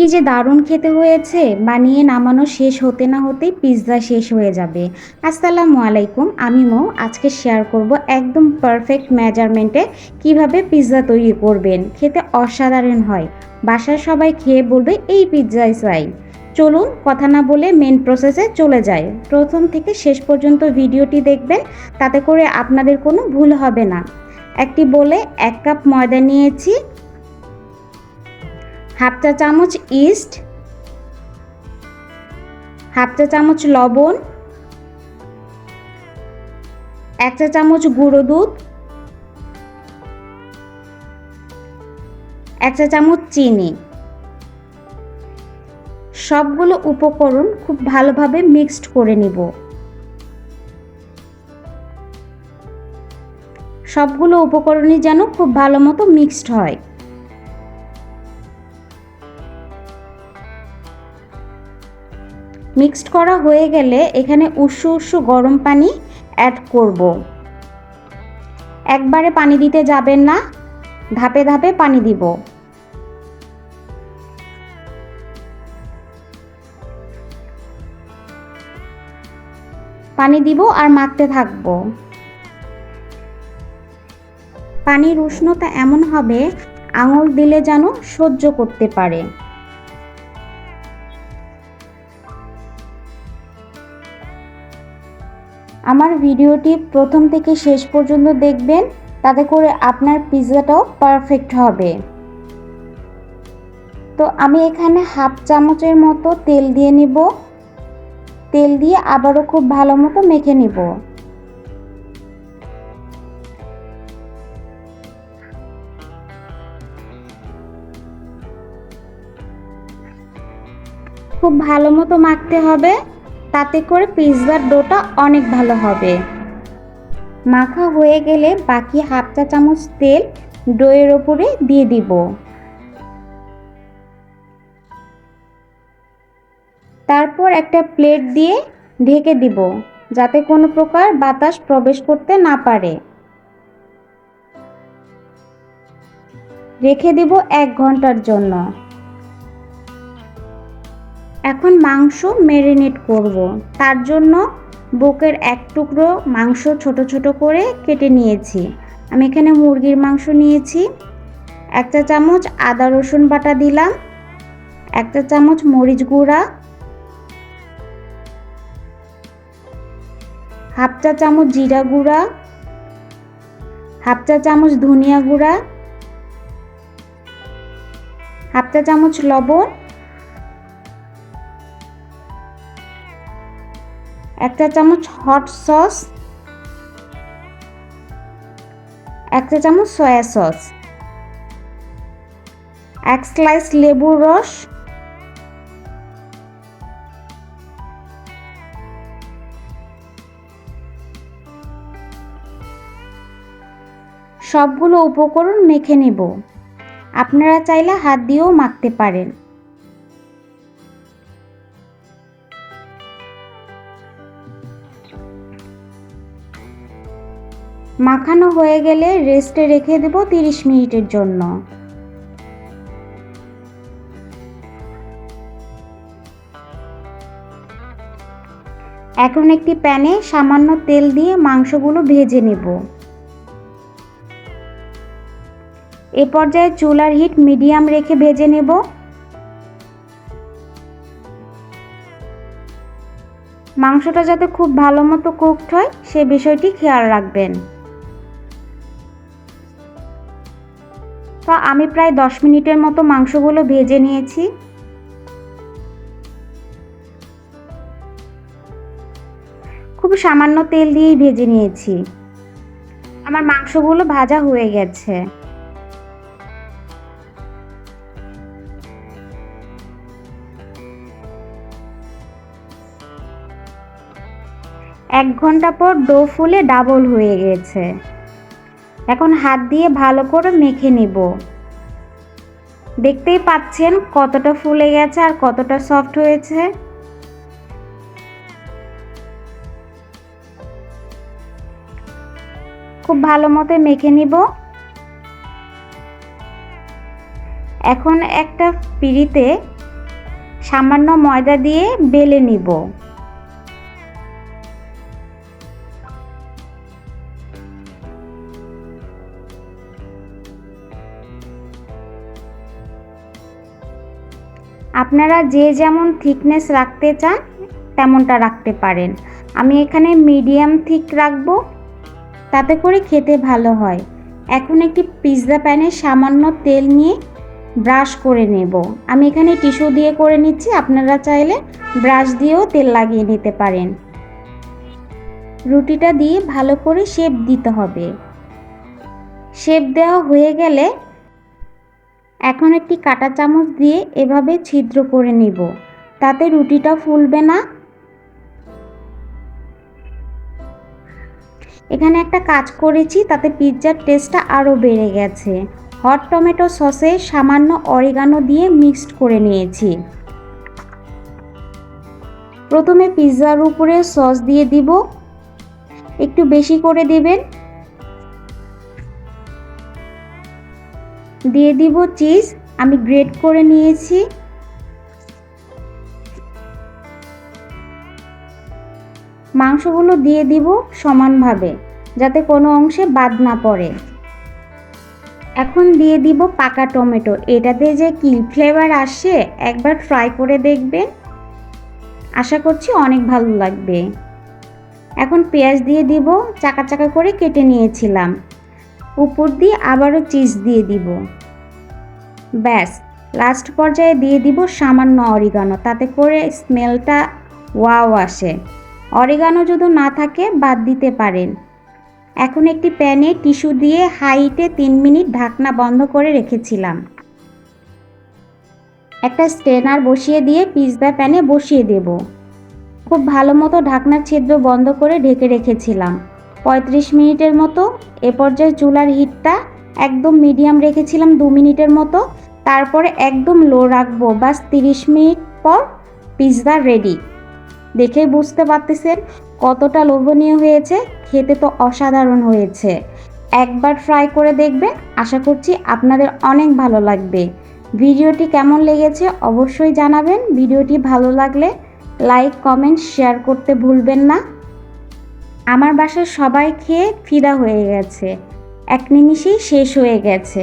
কি যে দারুণ খেতে হয়েছে, বানিয়ে নামানো শেষ হতে না হতেই পিৎজা শেষ হয়ে যাবে। আসসালামু আলাইকুম, আমি মৌ। আজকে শেয়ার করব একদম পারফেক্ট মেজারমেন্টে কিভাবে পিৎজা তৈরি করবেন। খেতে অসাধারণ হয়, বাসার সবাই খেয়ে বলবে এই পিৎজাই চাই। চলুন কথা না বলে মেন প্রসেসে চলে যাই। প্রথম থেকে শেষ পর্যন্ত ভিডিওটি দেখবেন, তাতে করে আপনাদের কোনো ভুল হবে না। একটি বলে 1 কাপ ময়দা নিয়েছি, হাফ চা চামচ ইস্ট, হাফ চা চামচ লবণ, 1 চা চামচ গুঁড়ো দুধ, 1 চা চামচ চিনি। সবগুলো উপকরণ খুব ভালোভাবে মিক্সড করে নিব। সবগুলো উপকরণই যেন খুব ভালো মতো মিক্সড হয়। মিক্সড করা হয়ে গেলে এখানে উষ্ণ উষ্ণ গরম পানি অ্যাড করব। একবারে পানি দিতে যাবেন না, ধাপে ধাপে পানি দিব। পানি দিব আর মাখতে থাকব। পানির উষ্ণতা এমন হবে আঙুল দিলে যেন সহ্য করতে পারে। আমার ভিডিওটি প্রথম থেকে শেষ পর্যন্ত দেখবেন, তাতে করে আপনার পিৎজাটাও পারফেক্ট হবে। তো আমি এখানে হাফ চামচের মতো তেল দিয়ে নিব। তেল দিয়ে আবারও খুব ভালো মতো মেখে নিব। খুব ভালো মতো মাখতে হবে, তাতে করে পিৎজার ডোটা অনেক ভালো হবে। মাখা হয়ে গেলে বাকি হাফ চা চামচ তেল ডোয়ের ওপরে দিয়ে দিব। তারপর একটা প্লেট দিয়ে ঢেকে দিব, যাতে কোনো প্রকার বাতাস প্রবেশ করতে না পারে। রেখে দিব 1 ঘন্টার জন্য। এখন মাংস ম্যারিনেট করব। তার জন্য বুকের 1 টুকরো মাংস ছোট ছোট করে কেটে নিয়েছি। আমি এখানে মুরগির মাংস নিয়েছি। 1 চা চামচ আদা রসুন বাটা দিলাম, 1 চা চামচ মরিচ গুঁড়া, হাফ চা চামচ জিরা গুঁড়া, হাফ চা চামচ ধনিয়া গুঁড়া, হাফ চা চামচ লবণ, 1 চা চামচ হট সস, 1 চা চামচ সয়া সস, 1 স্লাইস লেবুর রস, সবগুলো উপকরণ মেখে নেব। আপনারা চাইলে হাত দিয়েও মাখতে পারেন। মাখানো হয়ে গেলে রেস্টে রেখে দেব 30 মিনিটের জন্য। এখন একটি প্যানে সামান্য তেল দিয়ে মাংসগুলো ভেজে নেব। এ পর্যায়ে চুলার হিট মিডিয়াম রেখে ভেজে নেব। মাংসটা যাতে খুব ভালো মতো কুকড হয় সে বিষয়টি খেয়াল রাখবেন। তো আমি প্রায় 10 মিনিটের মতো মাংসগুলো ভেজে নিয়েছি। খুব সামান্য তেল দিয়েই ভেজে নিয়েছি। আমার মাংসগুলো ভাজা হয়ে গেছে। এক ঘন্টা পর ডো ফুলে ডাবল হয়ে গেছে। এখন হাত দিয়ে ভালো করে মেখে নিব। দেখতেই পাচ্ছেন কতটা ফুলে গেছে আর কতটা সফট হয়েছে। খুব ভালো মতো মেখে নিব। এখন একটা পিঁড়িতে সামান্য ময়দা দিয়ে বেলে নিব। আপনারা যে যেমন থিকনেস রাখতে চান তেমনটা রাখতে পারেন। আমি এখানে মিডিয়াম থিক রাখবো, তাতে করে খেতে ভালো হয়। এখন একটি পিৎজা প্যানে সামান্য তেল নিয়ে ব্রাশ করে নেব। আমি এখানে টিস্যু দিয়ে করে নিচ্ছি, আপনারা চাইলে ব্রাশ দিয়েও তেল লাগিয়ে নিতে পারেন। রুটিটা দিয়ে ভালো করে শেপ দিতে হবে। শেপ দেওয়া হয়ে গেলে এখন একটি কাঁটা চামচ দিয়ে এভাবে ছিদ্র করে নিব, তাতে রুটিটা ফুলবে না। এখানে একটা কাজ করেছি, তাতে পিৎজার টেস্টটা আরও বেড়ে গেছে। হট টমেটো সসে সামান্য অরিগানো দিয়ে মিক্সড করে নিয়েছি। প্রথমে পিৎজার উপরে সস দিয়ে দিব, একটু বেশি করে দিবেন। দিয়ে দিব চিজ, আমি গ্রেট করে নিয়েছি। মাংসগুলো দিয়ে দিব সমানভাবে, যাতে কোনো অংশে বাদ না পড়ে। এখন দিয়ে দিব পাকা টমেটো। এটাতে যে কি ফ্লেভার আসে, একবার ট্রাই করে দেখবেন, আশা করছি অনেক ভালো লাগবে। এখন পেঁয়াজ দিয়ে দিব, চাকা চাকা করে কেটে নিয়েছিলাম। উপর দিয়ে আবারও চিজ দিয়ে দিব। ব্যাস, লাস্ট পর্যায়ে দিয়ে দিব সামান্য অরিগানো, তাতে করে স্মেলটা ওয়াও আসে। অরিগানো যদি না থাকে বাদ দিতে পারেন। এখন একটি প্যানে টিস্যু দিয়ে হাইটে 3 মিনিট ঢাকনা বন্ধ করে রেখেছিলাম। একটা স্ট্রেনার বসিয়ে দিয়ে পিৎজা প্যানে বসিয়ে দেব। খুব ভালো মতো ঢাকনার ছিদ্র বন্ধ করে ঢেকে রেখেছিলাম 35 মিনিটের মতো। এ পর্যায়ে চুলার হিটটা একদম মিডিয়াম রেখেছিলাম 2 মিনিটের মতো। তারপরে একদম লো রাখবো। বাস 30 মিনিট পর পিৎজা রেডি। দেখেই বুঝতে পারতেছেন কতটা লোভনীয় হয়েছে, খেতে তো অসাধারণ হয়েছে। একবার ট্রাই করে দেখবেন, আশা করছি আপনাদের অনেক ভালো লাগবে। ভিডিওটি কেমন লেগেছে অবশ্যই জানাবেন। ভিডিওটি ভালো লাগলে লাইক, কমেন্ট, শেয়ার করতে ভুলবেন না। আমার বাসার সবাই খেয়ে ফিদা হয়ে গেছে, এক নিমিষেই শেষ হয়ে গেছে।